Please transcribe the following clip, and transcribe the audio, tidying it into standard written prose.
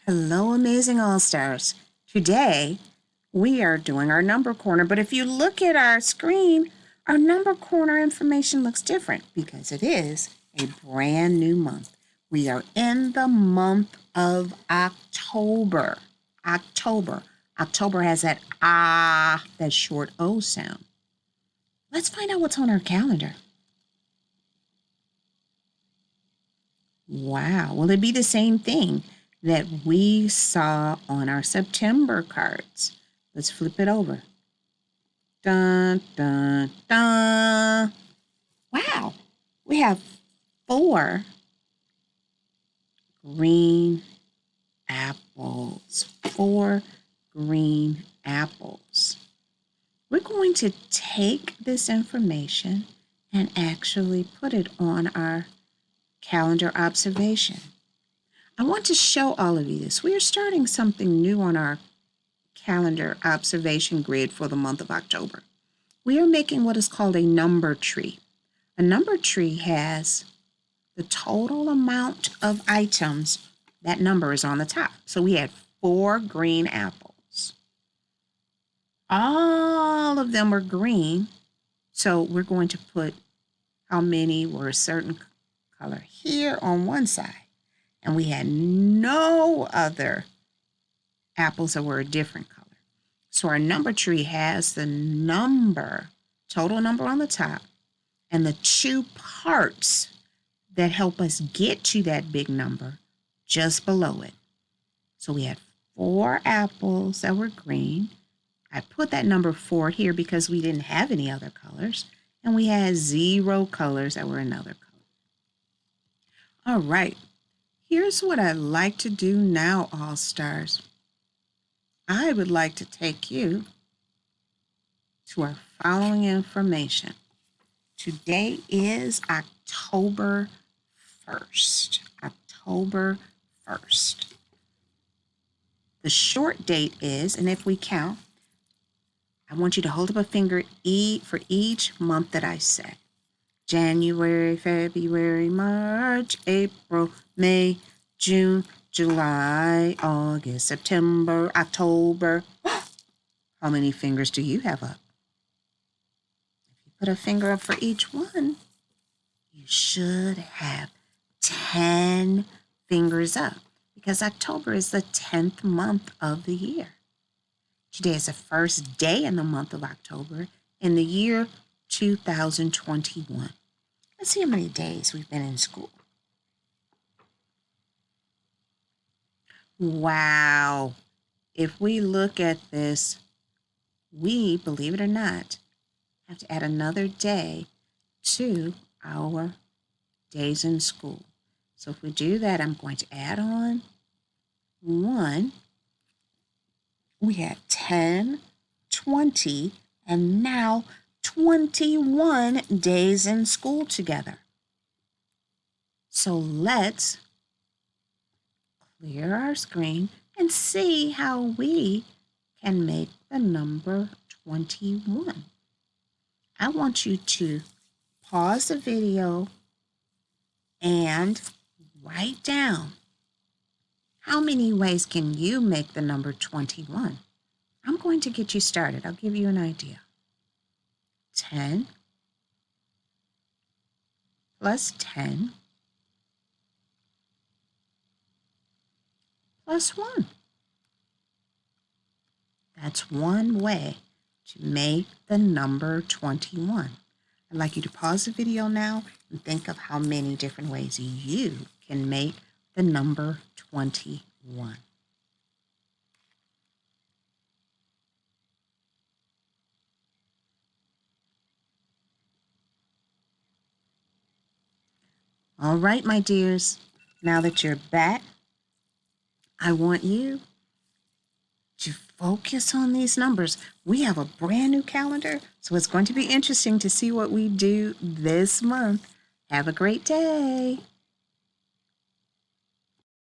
Hello, Amazing All-Stars. Today, we are doing our number corner, but if you look at our screen, our number corner information looks different because it is a brand new month. We are in the month of October. October. October has that that short O sound. Let's find out what's on our calendar. Wow, will it be the same thing that we saw on our September cards? Let's flip it over. Dun, dun, dun. Wow, we have 4 green apples. 4 green apples. We're going to take this information and actually put it on our calendar observation. I want to show all of you this. We are starting something new on our calendar observation grid for the month of October. We are making what is called a number tree. A number tree has the total amount of items. That number is on the top. So we had 4 green apples. All of them were green. So we're going to put how many were a certain color here on one side. And we had no other apples that were a different color. So our number tree has the number, total number on the top, and the 2 parts that help us get to that big number just below it. So we had 4 apples that were green. I put that number 4 here because we didn't have any other colors. And we had 0 colors that were another color. All right. Here's what I'd like to do now, All-Stars. I would like to take you to our following information. Today is October 1st. October 1st. The short date is, and if we count, I want you to hold up a finger for each month that I say. January, February, March, April, May, June, July, August, September, October. How many fingers do you have up? If you put a finger up for each one, you should have 10 fingers up because October is the 10th month of the year. Today is the first day in the month of October in the year 2021. Let's see how many days we've been in school. Wow. If we look at this, we, believe it or not, have to add another day to our days in school. So if we do that, I'm going to add on 1. We had 10, 20, and now 21 days in school together. So let's clear our screen and see how we can make the number 21. I want you to pause the video and write down how many ways can you make the number 21. I'm going to get you started. I'll give you an idea. 10 plus 10 plus 1. That's one way to make the number 21. I'd like you to pause the video now and think of how many different ways you can make the number 21. All right, my dears, now that you're back, I want you to focus on these numbers. We have a brand new calendar, so it's going to be interesting to see what we do this month. Have a great day.